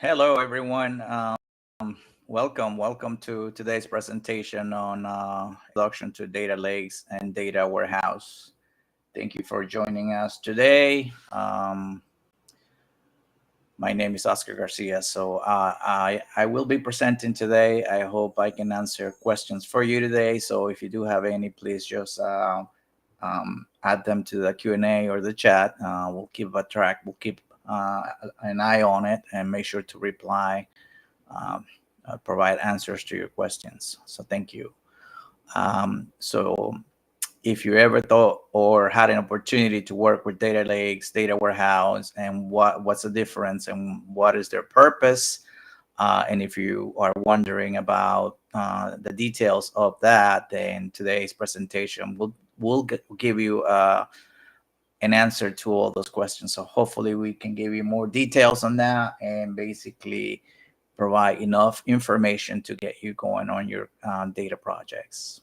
Hello, everyone. Welcome to today's presentation on introduction to data lakes and data warehouse. Thank you for joining us today. My name is Oscar Garcia. I will be presenting today. I hope I can answer questions for you today. So if you do have any, please just add them to the Q&A or the chat. We'll keep a track. We'll keep an eye on it and make sure to reply, um, provide answers to your questions. So thank you. So if you ever thought or had an opportunity to work with data lakes, data warehouse, and what's the difference and what is their purpose, and if you are wondering about the details of that, then today's presentation will give you an answer to all those questions. So hopefully we can give you more details on that and basically provide enough information to get you going on your data projects.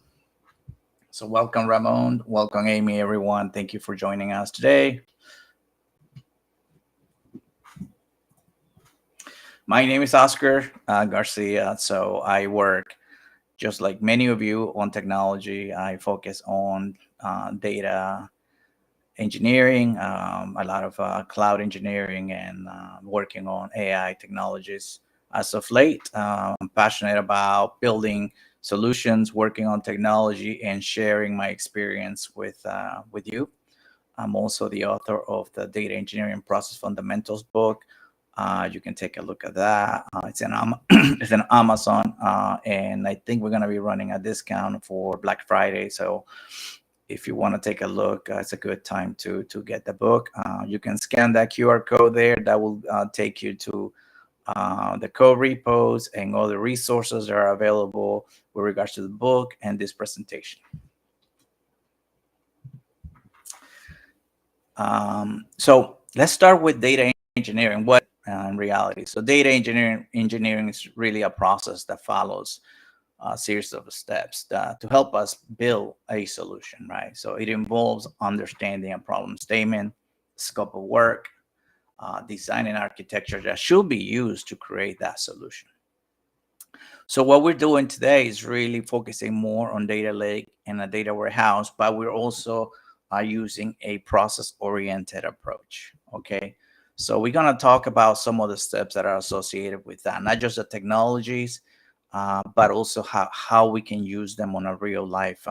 So welcome, Ramon. Welcome, Amy, everyone. Thank you for joining us today. My name is Oscar Garcia. So I work, just like many of you, on technology. I focus on data engineering, a lot of cloud engineering, and working on AI technologies. As of late, I'm passionate about building solutions, working on technology, and sharing my experience with you. I'm also the author of the Data Engineering Process Fundamentals book. You can take a look at that. It's it's an Amazon, and I think we're going to be running a discount for Black Friday. So if you want to take a look, it's a good time to get the book. You can scan that QR code there. That will take you to the code repos and all the resources that are available with regards to the book and this presentation. So let's start with data engineering. What in reality? So data engineering is really a process that follows a series of steps to help us build a solution, right? So it involves understanding a problem statement, scope of work, designing architecture that should be used to create that solution. So what we're doing today is really focusing more on data lake and a data warehouse, but we're also using a process-oriented approach, okay? So we're gonna talk about some of the steps that are associated with that, not just the technologies, but also how we can use them on a real life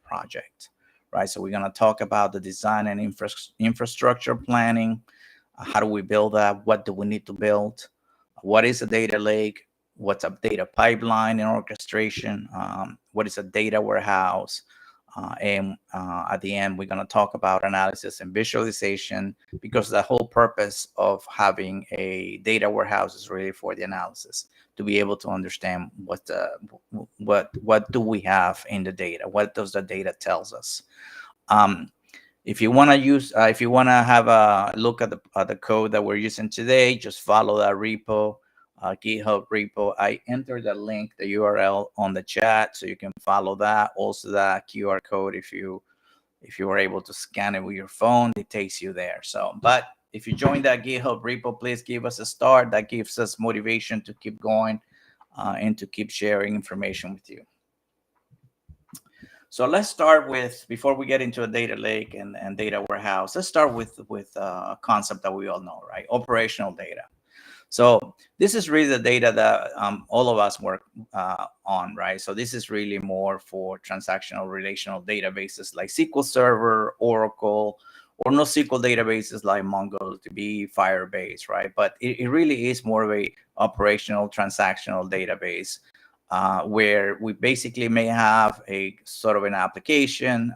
project, right? So we're gonna talk about the design and infrastructure planning. How do we build that? What do we need to build? What is a data lake? What's a data pipeline and orchestration? What is a data warehouse? And at the end, we're going to talk about analysis and visualization, because the whole purpose of having a data warehouse is really for the analysis, to be able to understand what do we have in the data, what does the data tells us. If you want to if you want to have a look at the code that we're using today, just follow that repo, GitHub repo. I entered the link, the URL on the chat, so you can follow that. Also, that QR code, if you were able to scan it with your phone, it takes you there. So, but if you join that GitHub repo, please give us a start. That gives us motivation to keep going and to keep sharing information with you. So let's start with, before we get into a data lake and data warehouse, let's start with a concept that we all know, right? Operational data. So this is really the data that all of us work on, right? So this is really more for transactional relational databases like SQL Server, Oracle, or NoSQL databases like MongoDB, Firebase, right? But it really is more of a operational transactional database where we basically may have a sort of an application,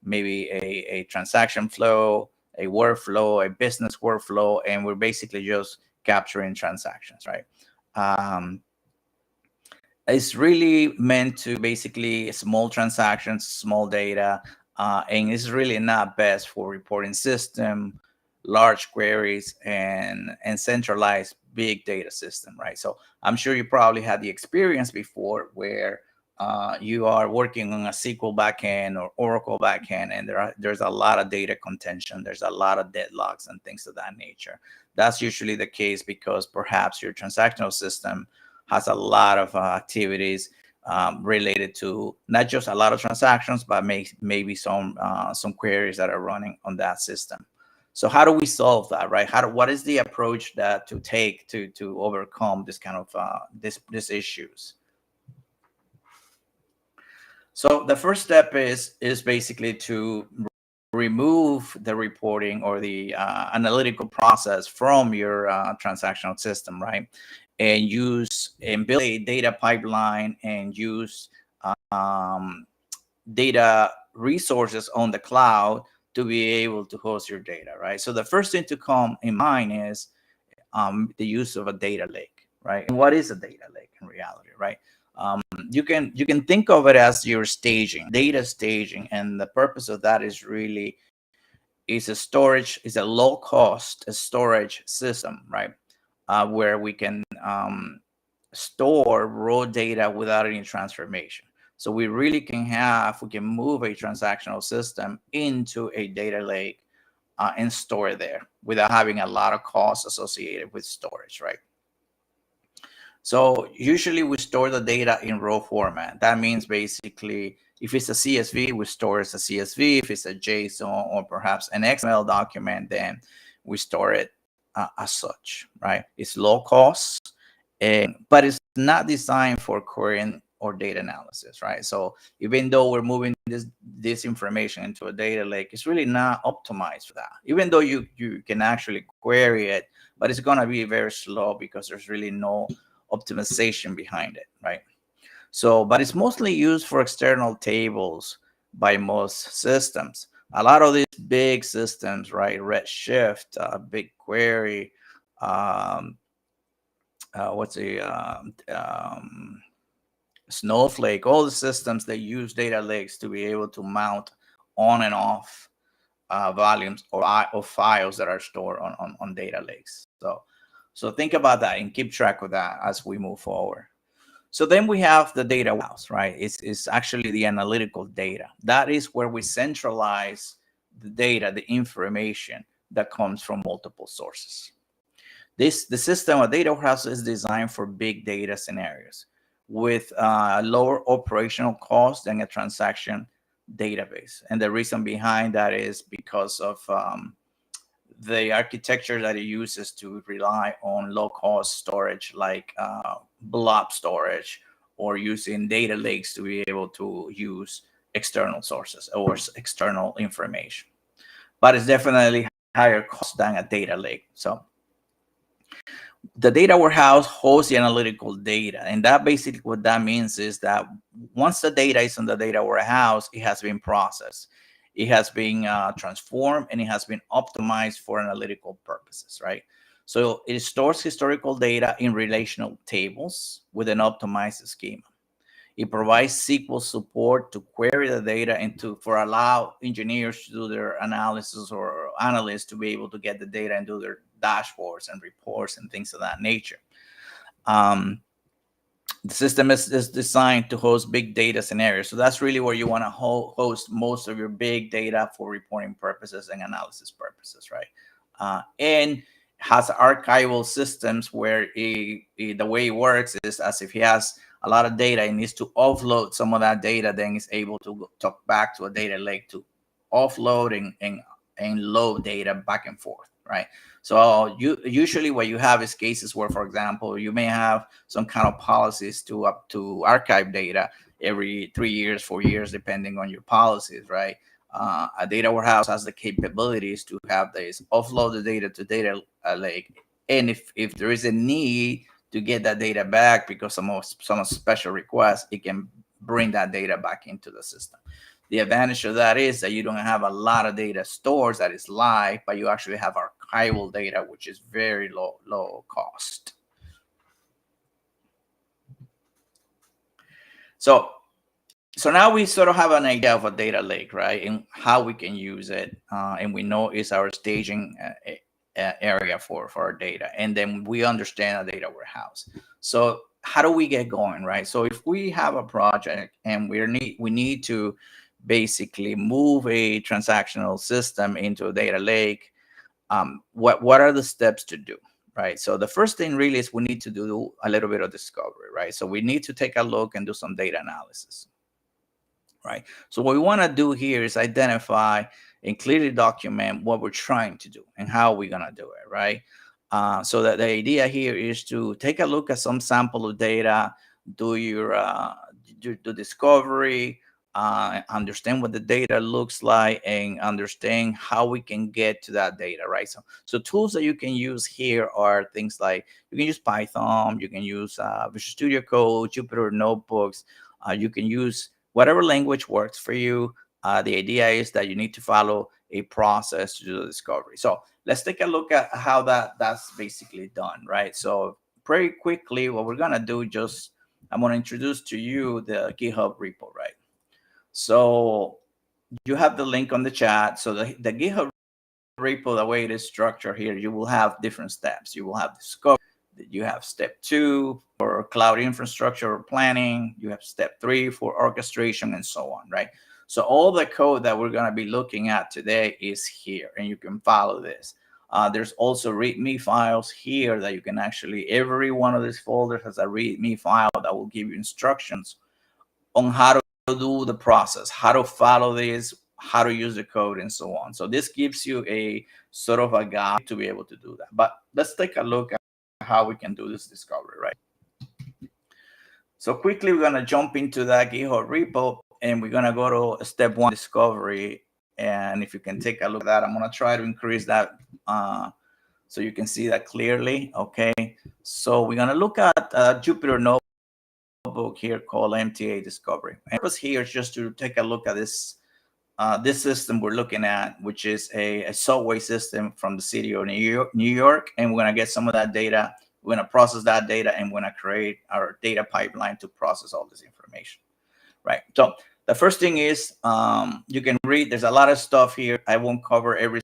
maybe a transaction flow, a workflow, a business workflow, and we're basically just capturing transactions, right? It's really meant to basically small transactions, small data, and it's really not best for reporting system, large queries, and centralized big data system, right? So I'm sure you probably had the experience before where you are working on a SQL backend or Oracle backend, and there's a lot of data contention. There's a lot of deadlocks and things of that nature. That's usually the case because perhaps your transactional system has a lot of activities related to not just a lot of transactions, but maybe some queries that are running on that system. So how do we solve that, right? What is the approach that to take to overcome this kind of these issues? So the first step is basically to remove the reporting or the analytical process from your transactional system, right? And use and build a data pipeline and use um, data resources on the cloud to be able to host your data, right? So the first thing to come in mind is the use of a data lake, right? And what is a data lake in reality, right? You can think of it as your staging, data staging, and the purpose of that is really is a low cost storage system, right? Where we can store raw data without any transformation. So we can move a transactional system into a data lake and store it there without having a lot of costs associated with storage, right? So usually we store the data in raw format. That means basically if it's a CSV, we store it as a CSV. If it's a JSON or perhaps an XML document, then we store it as such, right? It's low cost, but it's not designed for querying or data analysis, right? So even though we're moving this information into a data lake, it's really not optimized for that. Even though you can actually query it, but it's going to be very slow because there's really no optimization behind it, right? So, but it's mostly used for external tables by most systems. A lot of these big systems, right? Redshift, BigQuery, what's the Snowflake, all the systems that use data lakes to be able to mount on and off volumes or files that are stored on data lakes. So think about that and keep track of that as we move forward. So then we have the data warehouse, right? It's actually the analytical data. That is where we centralize the data, the information that comes from multiple sources. The system of data warehouse is designed for big data scenarios with lower operational cost than a transaction database. And the reason behind that is because of the architecture that it uses to rely on low cost storage like blob storage or using data lakes to be able to use external sources or external information. But it's definitely higher cost than a data lake. So the data warehouse hosts the analytical data. And that basically what that means is that once the data is in the data warehouse, it has been processed. It has been transformed and it has been optimized for analytical purposes, right? So it stores historical data in relational tables with an optimized schema. It provides SQL support to query the data and for allow engineers to do their analysis or analysts to be able to get the data and do their dashboards and reports and things of that nature. The system is designed to host big data scenarios. So that's really where you want to host most of your big data for reporting purposes and analysis purposes, right? And has archival systems where the way it works is as if he has a lot of data and needs to offload some of that data, then he's able to talk back to a data lake to offload and load data back and forth, right? So usually what you have is cases where, for example, you may have some kind of policies to archive data every 3 years, 4 years, depending on your policies, right? A data warehouse has the capabilities to have this offload the data to data lake, and if there is a need to get that data back because some special request, it can bring that data back into the system. The advantage of that is that you don't have a lot of data stores that is live, but you actually have archival data, which is very low cost. So now we sort of have an idea of a data lake, right, and how we can use it, and we know it's our staging area for our data, and then we understand a data warehouse. So how do we get going, right? So if we have a project and we need to basically move a transactional system into a data lake, what are the steps to do, right? So the first thing really is we need to do a little bit of discovery, right? So we need to take a look and do some data analysis, right? So what we want to do here is identify and clearly document what we're trying to do and how we're going to do it, right? So that the idea here is to take a look at some sample of data, do your do discovery, understand what the data looks like, and understand how we can get to that data, right? So tools that you can use here are things like you can use Python, you can use Visual Studio Code, Jupyter Notebooks, you can use whatever language works for you. The idea is that you need to follow a process to do the discovery. So let's take a look at how that's basically done, right? So pretty quickly, what we're gonna do, I'm gonna introduce to you the GitHub repo, right? So you have the link on the chat. So the GitHub repo, the way it is structured here, you will have different steps. You will have discovery. You have step 2 for cloud infrastructure planning. You have step 3 for orchestration and so on, right? So all the code that we're going to be looking at today is here, and you can follow this. There's also README files here that you can actually, every one of these folders has a README file that will give you instructions on how to do the process, how to follow this, how to use the code, and so on. So this gives you a sort of a guide to be able to do that. But let's take a look at how we can do this discovery, right? So quickly, we're going to jump into that GitHub repo, and we're going to go to step 1, discovery. And if you can take a look at that, I'm going to try to increase that so you can see that clearly. Okay. So we're going to look at Jupyter Notebook here called MTA Discovery. And purpose here is just to take a look at this system we're looking at, which is a subway system from the city of New York. And we're going to get some of that data. We're going to process that data, and we're going to create our data pipeline to process all this information, right? So the first thing is you can read. There's a lot of stuff here. I won't cover every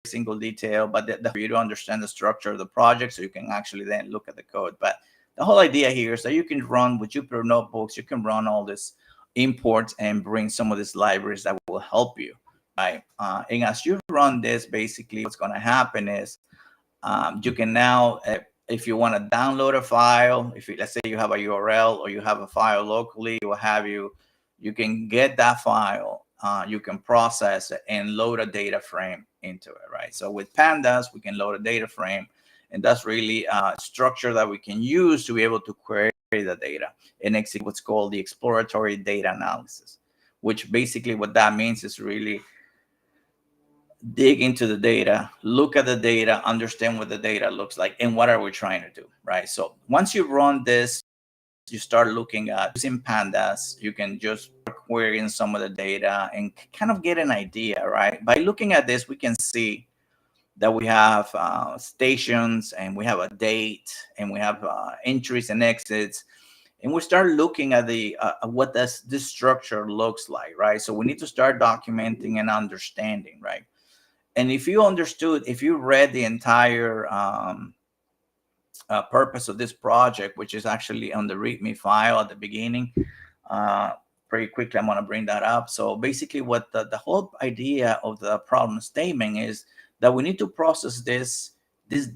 single detail, but for you to understand the structure of the project, so you can actually then look at the code. But the whole idea here is that you can run with Jupyter Notebooks. You can run all this imports and bring some of these libraries that will help you, right? And as you run this, basically what's going to happen is you can now, if you want to download a file, let's say you have a URL or you have a file locally, what have you, you can get that file, you can process it and load a data frame into it, right? So with pandas, we can load a data frame, and that's really a structure that we can use to be able to query the data and execute what's called the exploratory data analysis, which basically what that means is really dig into the data, look at the data, understand what the data looks like, and what are we trying to do, right? So once you run this, you start looking at using pandas, you can just querying some of the data and kind of get an idea, right? By looking at this, we can see that we have stations, and we have a date, and we have entries and exits, and we start looking at the what this structure looks like, right? So we need to start documenting and understanding, right? And if you read the entire purpose of this project, which is actually on the README file at the beginning, pretty quickly, I'm going to bring that up. So basically what the whole idea of the problem statement is that we need to process this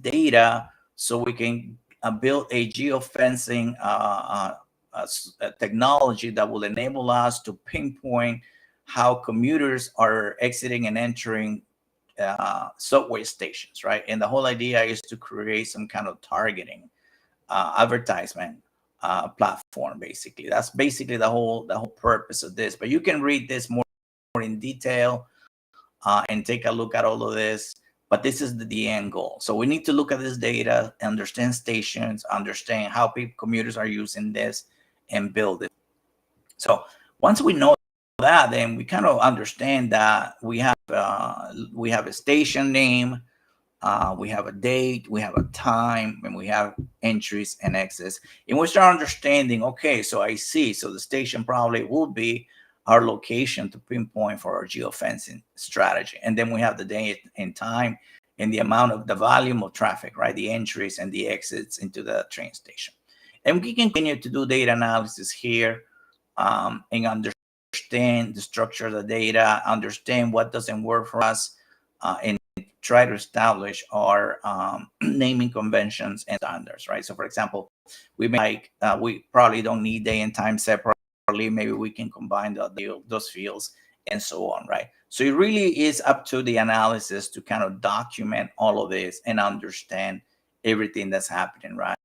data so we can build a geofencing technology that will enable us to pinpoint how commuters are exiting and entering subway stations, right? And the whole idea is to create some kind of targeting advertisement platform. Basically, that's basically the whole purpose of this. But you can read this more in detail and take a look at all of this. But this is the end goal. So we need to look at this data, understand stations, understand how commuters are using this, and build it. So once we know that, then we kind of understand that we have a station name, we have a date, we have a time, and we have entries and exits. And we start understanding, okay, so I see. So the station probably will be our location to pinpoint for our geofencing strategy. And then we have the date and time and the amount of the volume of traffic, right? The entries and the exits into the train station. And we can continue to do data analysis here, and understand the structure of the data, understand what doesn't work for us, and try to establish our naming conventions and standards, right? So for example, we probably don't need day and time separately. Maybe we can combine those fields and so on, right? So it really is up to the analysis to kind of document all of this and understand everything that's happening, right?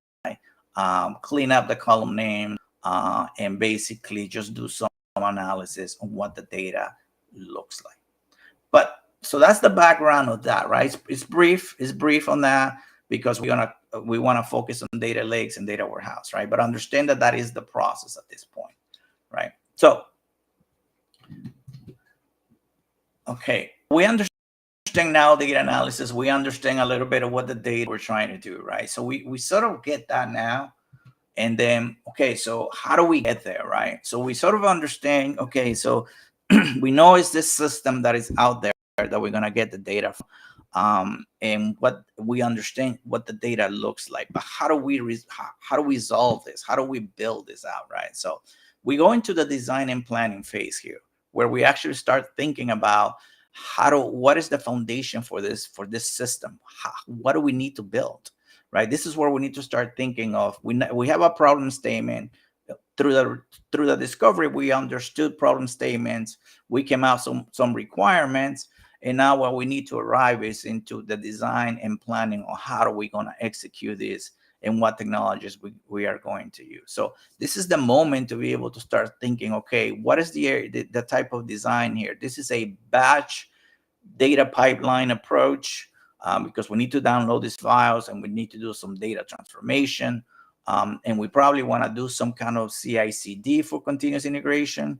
Clean up the column name, and basically just do some analysis on what the data looks like. But so that's the background of that, right? It's brief. It's brief on that because we want to focus on data lakes and data warehouse, right? But understand that that is the process at this point, right? So, okay, we understand now data analysis. We understand a little bit of what the data we're trying to do, right? So we sort of get that now. And then, okay, so how do we get there, right? So we sort of understand, okay, so we know it's this system that is out there that we're going to get the data from. And what we understand what the data looks like, but how do we resolve this? How do we build this out, right? So we go into the design and planning phase here, where we actually start thinking about what is the foundation for this system? What do we need to build, right? This is where we need to start thinking of. We have a problem statement. Through the discovery, we understood problem statements. We came out some requirements. And now what we need to arrive is into the design and planning on how are we going to execute this and what technologies we are going to use. So this is the moment to be able to start thinking, okay, what is the type of design here? This is a batch data pipeline approach, because we need to download these files and we need to do some data transformation. And we probably want to do some kind of CI/CD for continuous integration,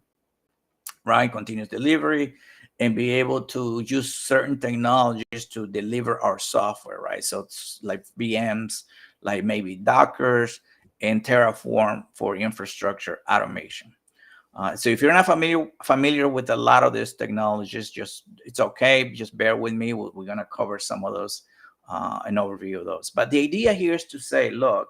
right? Continuous delivery, and be able to use certain technologies to deliver our software, right? So it's like VMs, like maybe Dockers and Terraform for infrastructure automation. So if you're not familiar with a lot of these technologies, it's okay. Just bear with me. We're going to cover some of those, an overview of those. But the idea here is to say, look,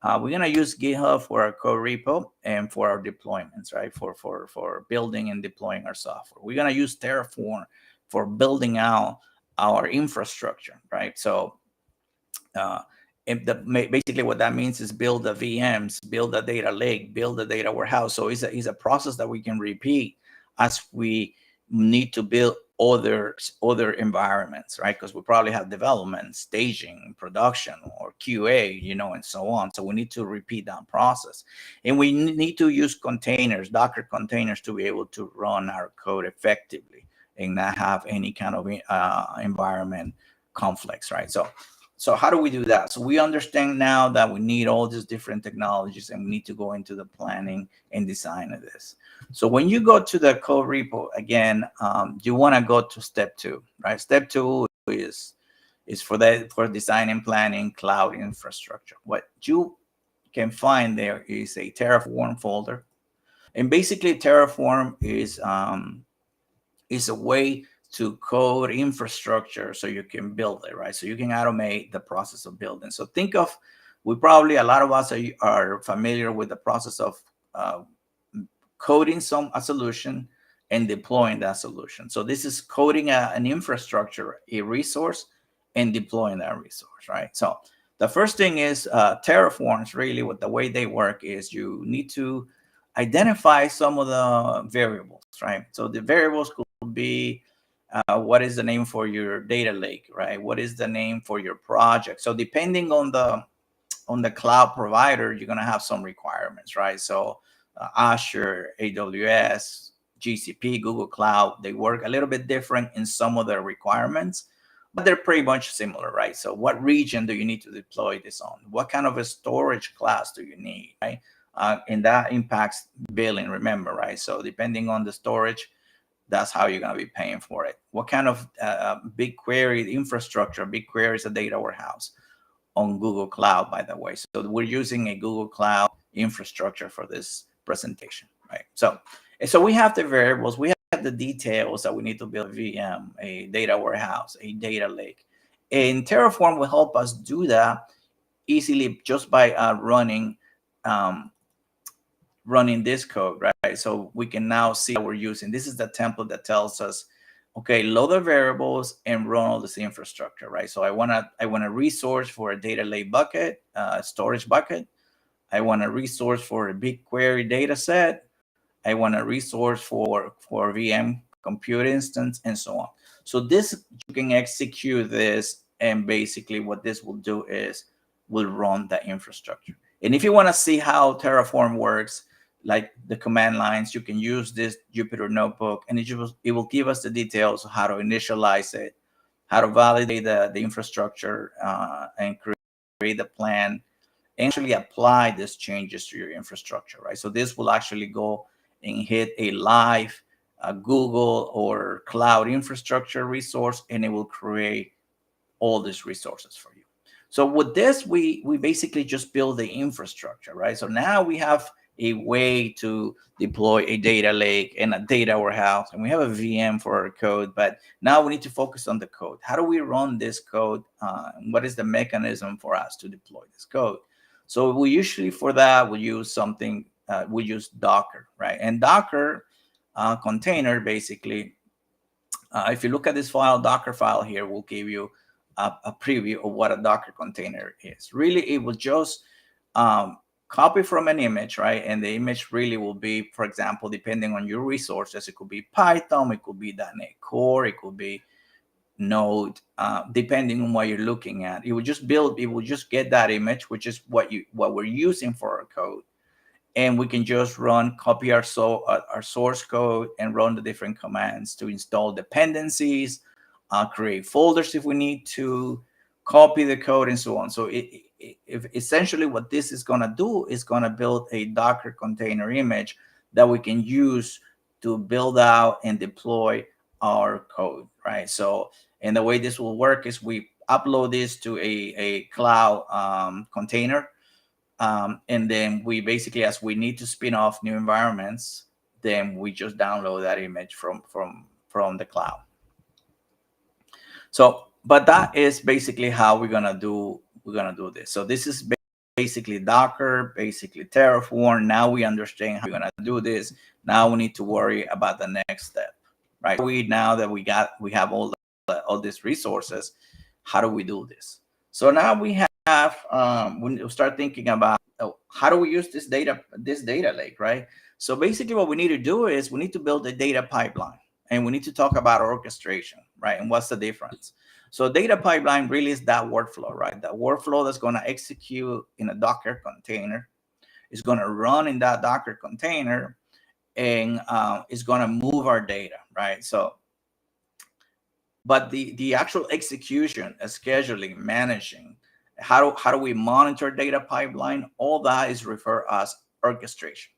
we're going to use GitHub for our code repo and for our deployments, right? For building and deploying our software. We're going to use Terraform for building out our infrastructure, right? So basically what that means is build the VMs, build the data lake, build the data warehouse. So it's a process that we can repeat as we need to build other environments, right? Because we probably have development, staging, production, or QA, and so on. So we need to repeat that process. And we need to use containers, Docker containers, to be able to run our code effectively and not have any kind of environment conflicts, right? So how do we do that? So we understand now that we need all these different technologies and we need to go into the planning and design of this. So when you go to the code repo, again, you want to go to step 2, right? Step 2 is for design and planning cloud infrastructure. What you can find there is a Terraform folder. And basically Terraform is a way to code infrastructure so you can build it, right? So you can automate the process of building. So think of, a lot of us are familiar with the process of coding a solution and deploying that solution. So this is coding an infrastructure, a resource, and deploying that resource, right? So the first thing is Terraforms. Really, the way they work is you need to identify some of the variables, right? So the variables could be what is the name for your data lake, right? What is the name for your project? So depending on the cloud provider, you're going to have some requirements, right? So Azure, AWS, GCP, Google Cloud, they work a little bit different in some of their requirements, but they're pretty much similar, right? So what region do you need to deploy this on? What kind of a storage class do you need, right? And that impacts billing, remember, right? So depending on the storage, that's how you're going to be paying for it. What kind of BigQuery infrastructure? BigQuery is a data warehouse on Google Cloud, by the way. So we're using a Google Cloud infrastructure for this presentation, right? So we have the variables, we have the details that we need to build a VM, a data warehouse, a data lake. And Terraform will help us do that easily just by running um, running this code, right? So we can now see what we're using. This is the template that tells us, okay, load the variables and run all this infrastructure, right? So I want a resource for a data lake bucket, storage bucket. I want a resource for a BigQuery data set. I want a resource for VM compute instance, and so on. So this, you can execute this, and basically what this will do is will run the infrastructure. And if you want to see how Terraform works, like the command lines, you can use this Jupyter notebook, and it will give us the details of how to initialize it, how to validate the infrastructure, and create the plan, actually apply these changes to your infrastructure, right? So this will actually go and hit a live Google or cloud infrastructure resource, and it will create all these resources for you. So with this, we basically just build the infrastructure, right? So now we have a way to deploy a data lake and a data warehouse, and we have a VM for our code, but now we need to focus on the code. How do we run this code? What is the mechanism for us to deploy this code? So we usually, for that, we use something, we use Docker, right? And Docker container, basically, if you look at this file, Docker file here, will give you a preview of what a Docker container is. Really, it will just copy from an image, right? And the image really will be, for example, depending on your resources, it could be Python, it could be .NET Core, it could be Node, depending on what you're looking at. It will just get that image, which is what we're using for our code. And we can just copy our source code and run the different commands to install dependencies, create folders if we need to, copy the code, and so on. So essentially what this is going to do is going to build a Docker container image that we can use to build out and deploy our code, right? So, and the way this will work is we upload this to a cloud container. And then we basically, as we need to spin off new environments, then we just download that image from the cloud. So, but that is basically how we're gonna do this. So this is basically Docker, basically Terraform. Now we understand how we're gonna do this. Now we need to worry about the next step, right? Now that we have all these resources, how do we do this? So now we have when you start thinking about how do we use this data lake, right? So basically what we need to do is we need to build a data pipeline, and we need to talk about orchestration, right? And what's the difference? So data pipeline really is that workflow, right? That workflow that's going to execute in a Docker container, is going to run in that Docker container, and is going to move our data, right? So, but the actual execution, scheduling, managing, how do we monitor data pipeline? All that is referred as orchestration.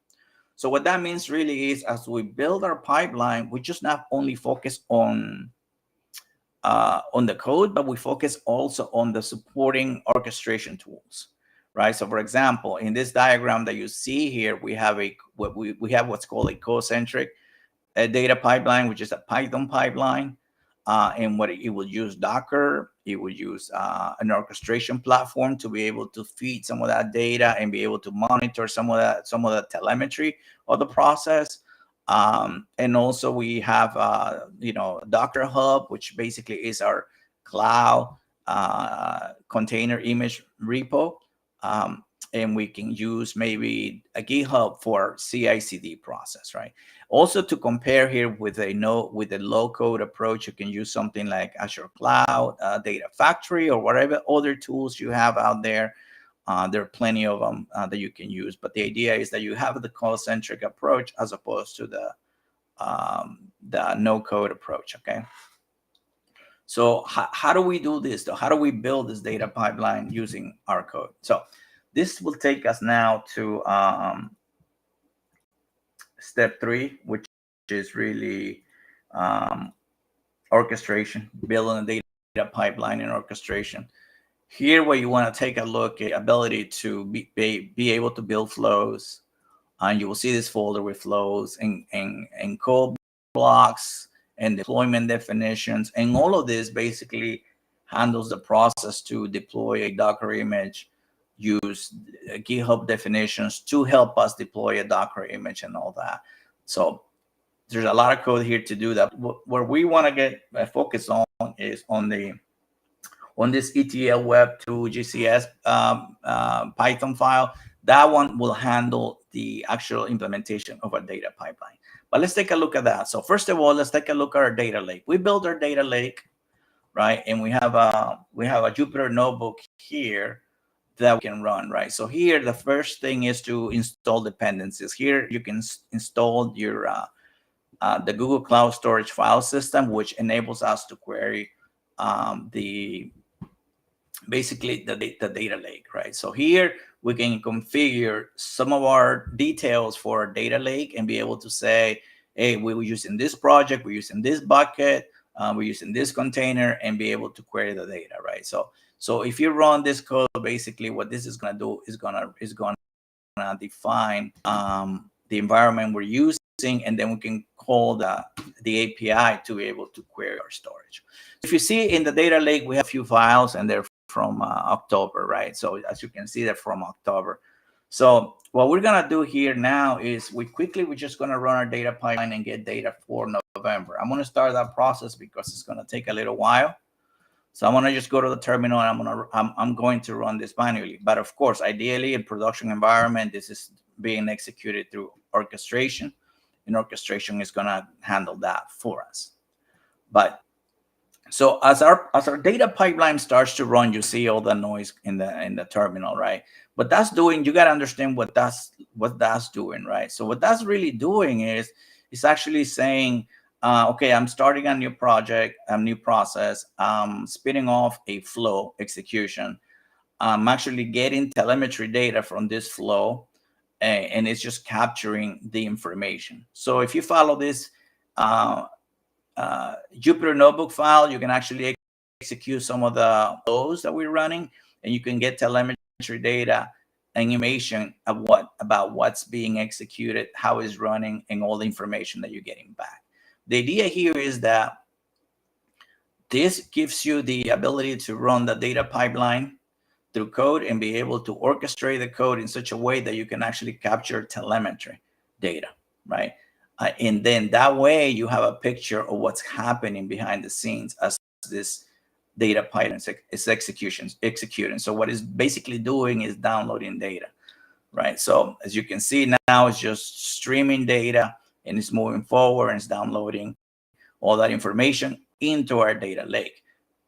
So what that means really is, as we build our pipeline, we just not only focus on the code, but we focus also on the supporting orchestration tools, right? So for example, in this diagram that you see here, we have what's called a code-centric data pipeline, which is a Python pipeline. And what it will use Docker, it will use an orchestration platform to be able to feed some of that data and be able to monitor some of the telemetry of the process. And also we have Docker Hub, which basically is our cloud container image repo. And we can use maybe a GitHub for CI/CD process, right? Also, to compare here with a low code approach, you can use something like Azure Cloud, Data Factory, or whatever other tools you have out there. There are plenty of them that you can use, but the idea is that you have the code-centric approach as opposed to the no-code approach. Okay. So how do we do this though? How do we build this data pipeline using our code? So this will take us now to step 3, which is really orchestration, building a data pipeline and orchestration. Here, where you want to take a look at ability to be able to build flows, and you will see this folder with flows and code blocks and deployment definitions, and all of this basically handles the process to deploy a Docker image use GitHub definitions to help us deploy a Docker image and all that. So there's a lot of code here to do that. Where we want to get focused on is on this ETL Web 2 GCS Python file. That one will handle the actual implementation of a data pipeline. But let's take a look at that. So first of all, let's take a look at our data lake. We built our data lake, right? And we have a Jupyter notebook here that we can run, right? So here, the first thing is to install dependencies. Here, you can install your the Google Cloud Storage file system, which enables us to query basically the data lake, right? So here we can configure some of our details for our data lake and be able to say, hey, we were using this project, we're using this bucket, we're using this container, and be able to query the data, right? So if you run this code, basically what this is going to do is going to define the environment we're using, and then we can call the API to be able to query our storage. If you see in the data lake, we have a few files, and they're from October, right? So as you can see, they're from October. So what we're going to do here now is we're just going to run our data pipeline and get data for November. I'm going to start that process because it's going to take a little while. So I'm going to just go to the terminal, and I'm going to run this manually. But of course, ideally in production environment, this is being executed through orchestration, and orchestration is going to handle that for us. But so as our data pipeline starts to run, you see all the noise in the terminal, right? But that's doing, you got to understand what that's doing, right? So what that's really doing is it's actually saying, okay, I'm starting a new project, a new process, spinning off a flow execution. I'm actually getting telemetry data from this flow, and it's just capturing the information. So if you follow this Jupyter notebook file, you can actually execute some of the flows that we're running, and you can get telemetry data and information about what's being executed, how it's running, and all the information that you're getting back. The idea here is that this gives you the ability to run the data pipeline through code and be able to orchestrate the code in such a way that you can actually capture telemetry data, right? And then that way you have a picture of what's happening behind the scenes as this data pipeline is executing. So what it's basically doing is downloading data, right? So as you can see now, it's just streaming data, and it's moving forward, and it's downloading all that information into our data lake.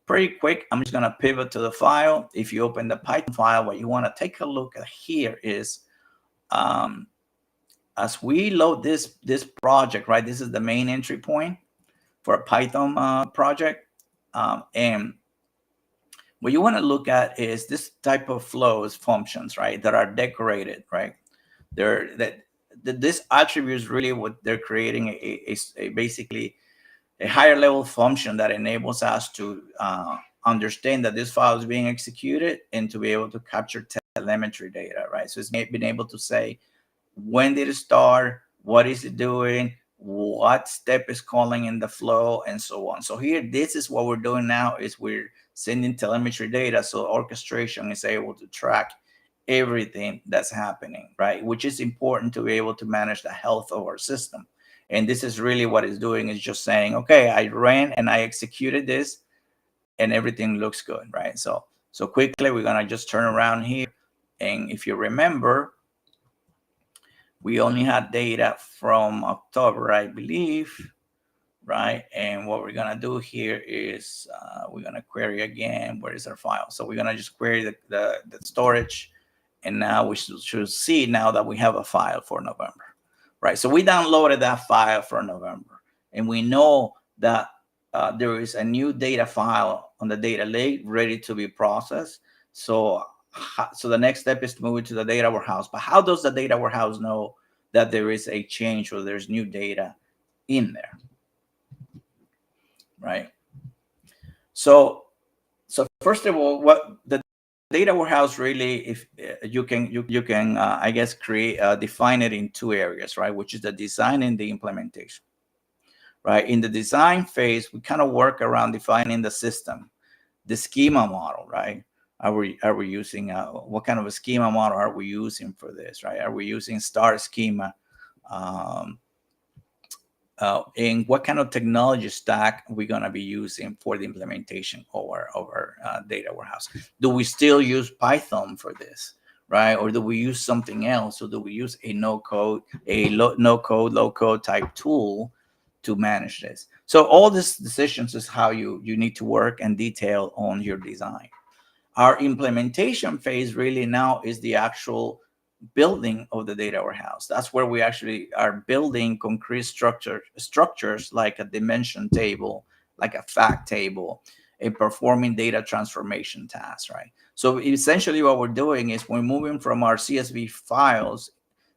Pretty quick, I'm just going to pivot to the file. If you open the Python file, what you want to take a look at here is, as we load this project, right? This is the main entry point for a Python project. And what you want to look at is this type of flows functions, right? That are decorated, right? This attribute is really what they're creating a basically a higher level function that enables us to understand that this file is being executed and to be able to capture telemetry data, right? So it's been able to say, when did it start? What is it doing? What step is calling in the flow, and so on. So here, this is what we're doing now, is we're sending telemetry data, so orchestration is able to track everything that's happening, right? Which is important to be able to manage the health of our system. And this is really what it's doing, is just saying, okay, I ran and I executed this, and everything looks good, right? So quickly, we're gonna just turn around here, and if you remember, we only had data from October, I believe, right? And what we're gonna do here is we're gonna query again. Where is our file? So we're gonna just query the storage, and now we should see now that we have a file for November, right? So we downloaded that file for November, and we know that there is a new data file on the data lake ready to be processed. So the next step is to move it to the data warehouse. But how does the data warehouse know that there is a change or there's new data in there, right? So first of all, what the data warehouse really, if you can I guess define it in two areas, right? Which is the design and the implementation, right? In the design phase, we kind of work around defining the system, the schema model, right? Are we using what kind of a schema model are we using for this, right? Are we using star schema? Um, and what kind of technology stack are we going to be using for the implementation of our data warehouse? Do we still use Python for this, right? Or do we use something else? Or do we use a no code type tool to manage this? So all these decisions is how you need to work and detail on your design. Our implementation phase really now is the actual building of the data warehouse. That's where we actually are building concrete structures like a dimension table, like a fact table, and performing data transformation tasks, right? So essentially what we're doing is we're moving from our CSV files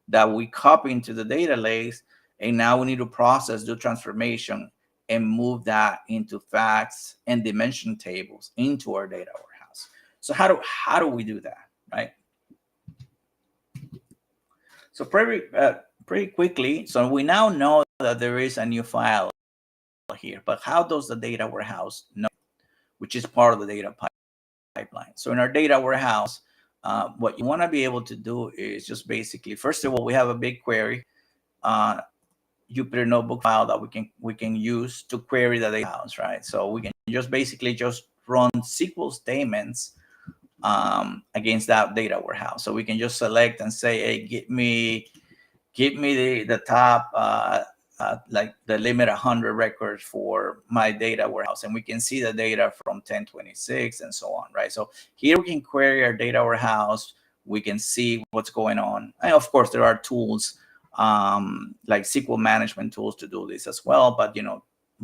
that we copy into the data lakes, and now we need to process, do transformation, and move that into facts and dimension tables into our data warehouse. So how do we do that, right? So pretty quickly, so we now know that there is a new file here, but how does the data warehouse know, which is part of the data pipeline? So in our data warehouse, what you want to be able to do is just basically, first of all, we have a big query, Jupyter notebook file that we can use to query the data warehouse, right? So we can just basically just run SQL statements against that data warehouse. So we can just select and say, hey, give me the top like the limit 100 records for my data warehouse, and we can see the data from 1026 and so on, right? So here we can query our data warehouse. We can see what's going on, and of course there are tools like SQL management tools to do this as well, but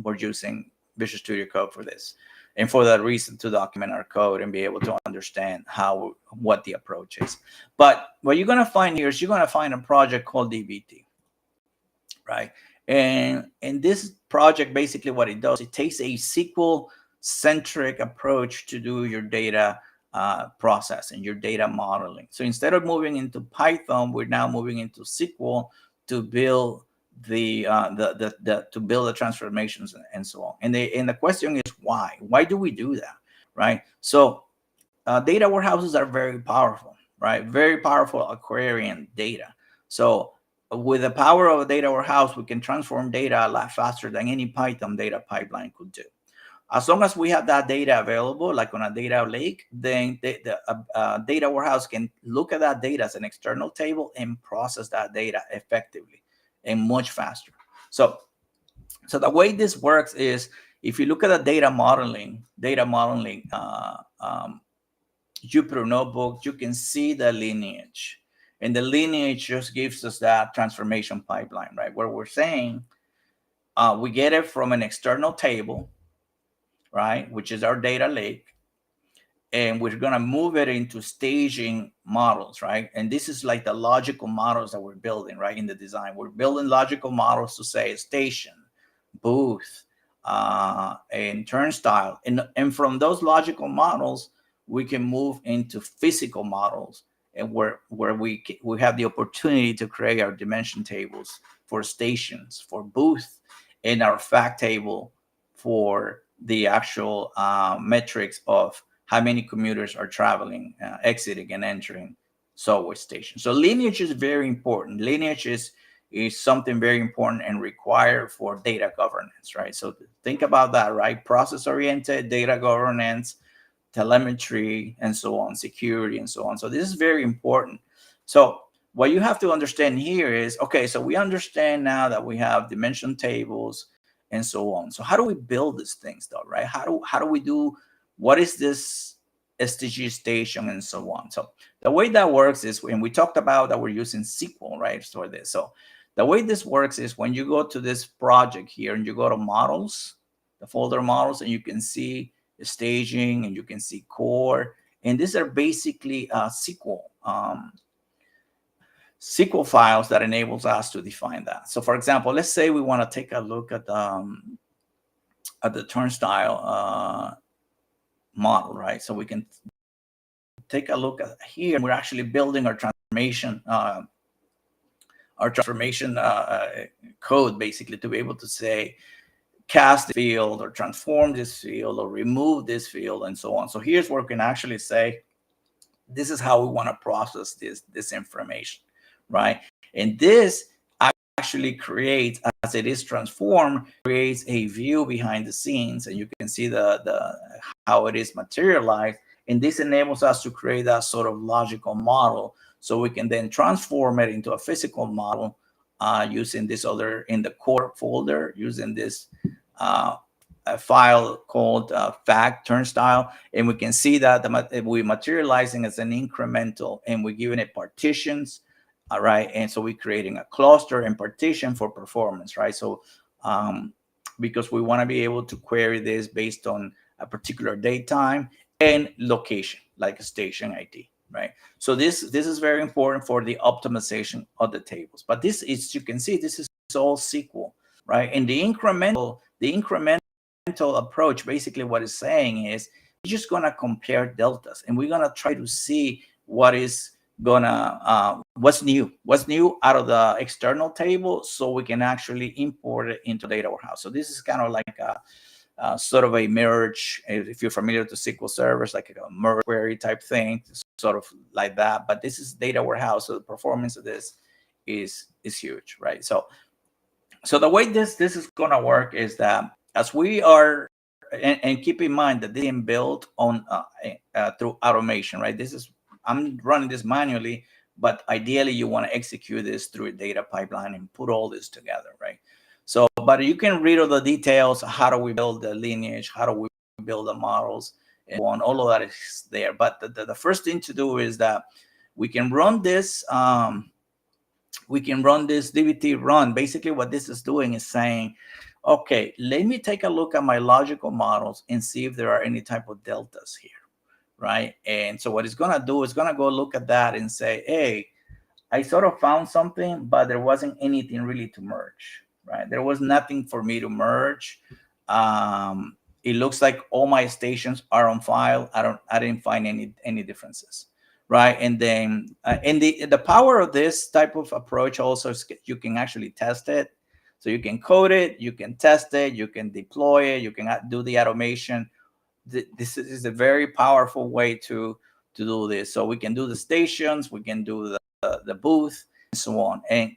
we're using Visual Studio Code for this, and for that reason to document our code and be able to understand what the approach is. But what you're going to find here is you're going to find a project called DBT, right? And this project, basically what it does, it takes a SQL centric approach to do your data processing, your data modeling. So instead of moving into Python, we're now moving into SQL to build to build the transformations and so on. And the question is why? Why do we do that, right? So data warehouses are very powerful, right? Very powerful at querying data. So with the power of a data warehouse, we can transform data a lot faster than any Python data pipeline could do. As long as we have that data available, like on a data lake, then the data warehouse can look at that data as an external table and process that data effectively and much faster. So the way this works is, if you look at the data modeling Jupyter Notebook, you can see the lineage. And the lineage just gives us that transformation pipeline, right? Where we're saying we get it from an external table, right? Which is our data lake. And we're going to move it into staging models, right? And this is like the logical models that we're building, right? In the design, we're building logical models to say station, booth, and turnstile. And from those logical models, we can move into physical models, and where we have the opportunity to create our dimension tables for stations, for booth, and our fact table for the actual metrics of how many commuters are traveling, exiting and entering subway stations. So lineage is very important. Lineage is something very important and required for data governance, right? So think about that, right? Process-oriented data governance, telemetry, and so on, security, and so on. So this is very important. So what you have to understand here is, okay, so we understand now that we have dimension tables and so on. So how do we build these things though, right? How do we do, what is this STG station and so on? So the way that works is, when we talked about that we're using SQL, right, for this. So the way this works is, when you go to this project here and you go to models, the folder models, and you can see the staging and you can see core. And these are basically SQL files that enables us to define that. So for example, let's say we want to take a look at the turnstile model, right? So we can take a look at here. We're actually building our transformation code, basically, to be able to say cast the field or transform this field or remove this field and so on. So here's where we can actually say, This is how we want to process this information, right? And this actually creates, as it is transformed, creates a view behind the scenes, and you can see the how it is materialized. And this enables us to create that sort of logical model, so we can then transform it into a physical model using this other in the core folder, using this a file called fact turnstile, and we can see that we're materializing as an incremental, and we're giving it partitions, all right, and so we're creating a cluster and partition for performance, right? So because we want to be able to query this based on a particular date time and location, like a station ID, right? So this is very important for the optimization of the tables. But this is, you can see, this is all SQL, right? And the incremental approach, basically what it's saying is we're just going to compare deltas, and we're going to try to see what is gonna what's new out of the external table, so we can actually import it into data warehouse. So this is kind of like a sort of a merge, if you're familiar with the SQL servers, like a merge query type thing, sort of like that. But this is data warehouse, so the performance of this is huge, right? So the way this is going to work is that as we are, and keep in mind that they are built on through automation, right? I'm running this manually, but ideally you want to execute this through a data pipeline and put all this together, right? So, but you can read all the details. How do we build the lineage? How do we build the models? And so on, all of that is there. But the first thing to do is that we can run this. We can run this DBT run. Basically, what this is doing is saying, okay, let me take a look at my logical models and see if there are any type of deltas here, right? And so what it's going to do is going to go look at that and say, hey, I sort of found something, but there wasn't anything really to merge, right? There was nothing for me to merge. It looks like all my stations are on file. I didn't find any differences, right? And then and the power of this type of approach also is you can actually test it. So you can code it, you can test it, you can deploy it, you can do the automation. This is a very powerful way to do this. So we can do the stations, we can do the booth, and so on. And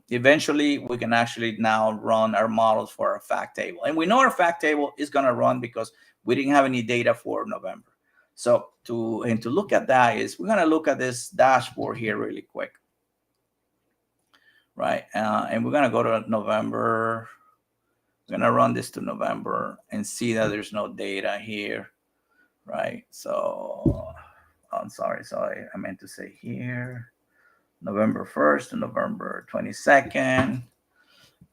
eventually we can actually now run our models for our fact table. And we know our fact table is going to run because we didn't have any data for November. So to look at that is, we're going to look at this dashboard here really quick, right? And we're going to go to November. We're going to run this to November and see that there's no data here, right? So I'm sorry. I meant to say here, November 1st to November 22nd.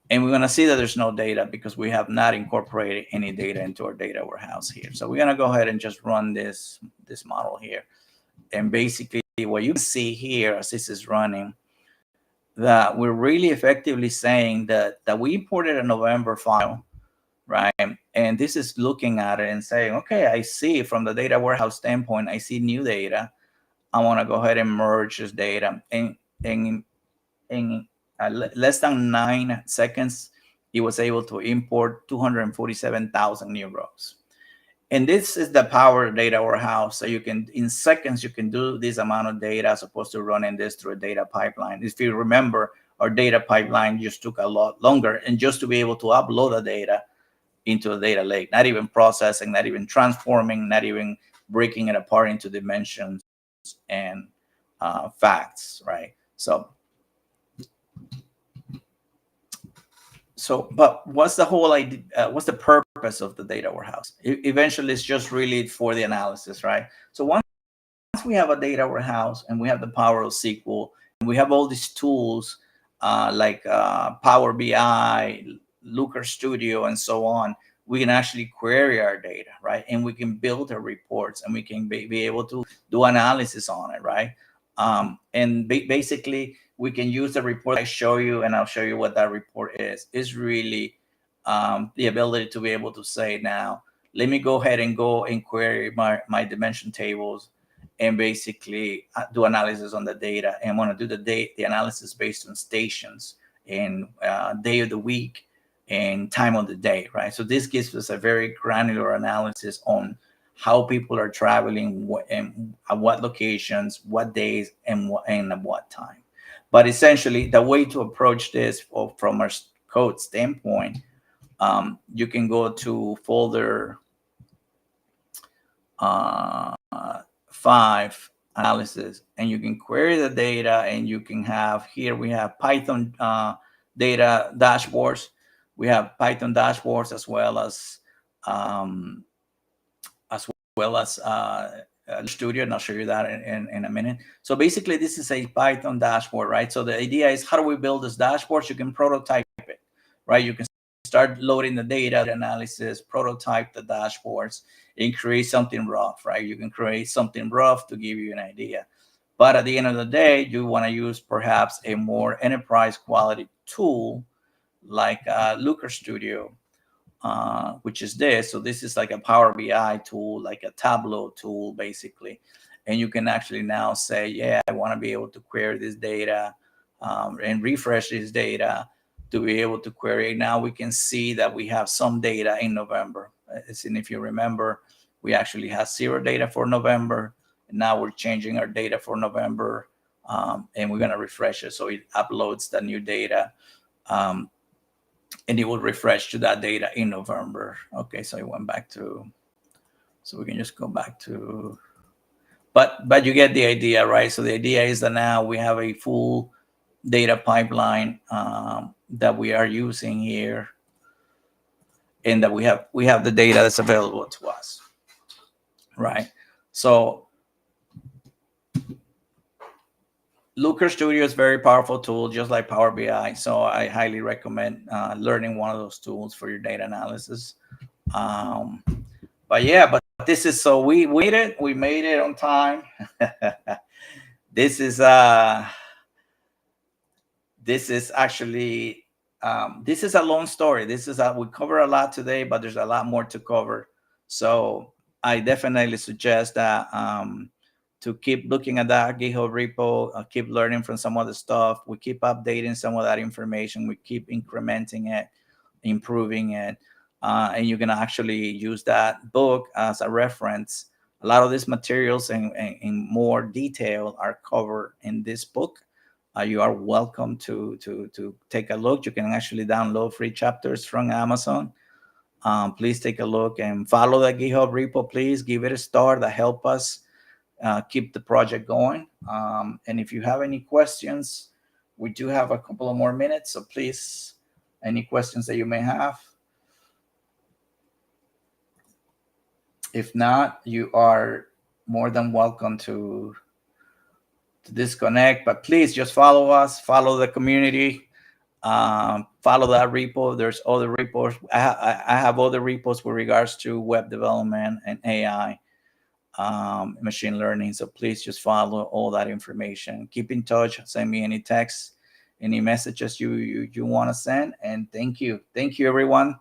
And we're going to see that there's no data because we have not incorporated any data into our data warehouse here. So we're going to go ahead and just run this model here. And basically what you see here as this is running, that we're really effectively saying that we imported a November file, right? And this is looking at it and saying, okay, I see from the data warehouse standpoint, I see new data. I want to go ahead and merge this data. And in less than 9 seconds, it was able to import 247,000 new rows. And this is the power of data warehouse. So you can, in seconds, you can do this amount of data as opposed to running this through a data pipeline. If you remember, our data pipeline just took a lot longer, and just to be able to upload the data into a data lake, not even processing, not even transforming, not even breaking it apart into dimensions and facts, right? So, but what's the whole idea? What's the purpose of the data warehouse? Eventually, it's just really for the analysis, right? So once we have a data warehouse and we have the power of SQL, and we have all these tools like Power BI, Looker Studio, and so on, we can actually query our data, right? And we can build our reports, and we can be able to do analysis on it, right? And basically, we can use the report I show you, and I'll show you what that report is really the ability to be able to say, now, let me go ahead and query my dimension tables and basically do analysis on the data. And I want to do the analysis based on stations and day of the week and time of the day, right? So this gives us a very granular analysis on how people are traveling, and at what locations, what days, and at what time. But essentially, the way to approach this from a code standpoint, you can go to folder uh, 5 analysis, and you can query the data, and you can have here we have Python data dashboards. We have Python dashboards as well as um, as Studio, and I'll show you that in a minute. So basically, this is a Python dashboard, right? So the idea is, how do we build this dashboard? You can prototype it, right? You can start loading the data analysis, prototype the dashboards, and create something rough, right? You can create something rough to give you an idea. But at the end of the day, you want to use perhaps a more enterprise quality tool like Looker Studio, which is this. So this is like a Power BI tool, like a Tableau tool, basically. And you can actually now say, yeah, I want to be able to query this data and refresh this data to be able to query. Now we can see that we have some data in November. And if you remember, we actually had 0 data for November. And now we're changing our data for November, and we're going to refresh it. So it uploads the new data. And it will refresh to that data in November. Okay, so it went back to, so we can just go back to, but you get the idea, right? So the idea is that now we have a full data pipeline that we are using here, and that we have the data that's available to us, right? So Looker Studio is a very powerful tool, just like Power BI. So I highly recommend learning one of those tools for your data analysis. But yeah, but this is, so we made it on time. This is actually this is a long story. This is we cover a lot today, but there's a lot more to cover. So I definitely suggest that to keep looking at that GitHub repo, keep learning from some of the stuff. We keep updating some of that information. We keep incrementing it, improving it. And you can actually use that book as a reference. A lot of these materials in more detail are covered in this book. You are welcome to take a look. You can actually download free chapters from Amazon. Please take a look and follow the GitHub repo. Please give it a star. That help us keep the project going. And if you have any questions, we do have a couple of more minutes. So please, any questions that you may have. If not, you are more than welcome to disconnect, but please just follow us, follow the community, follow that repo. There's other repos. I have other repos with regards to web development and AI, machine learning. So please just follow all that information. Keep in touch. Send me any texts, any messages you want to send. And thank you everyone.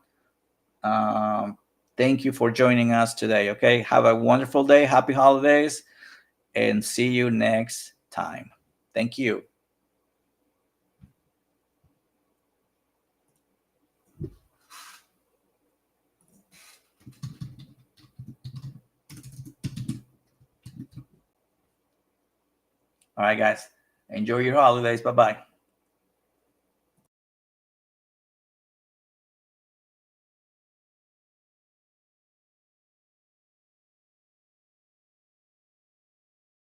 Thank you for joining us today. Okay, have a wonderful day. Happy holidays, and see you next time. Thank you. All right, guys. Enjoy your holidays. Bye-bye.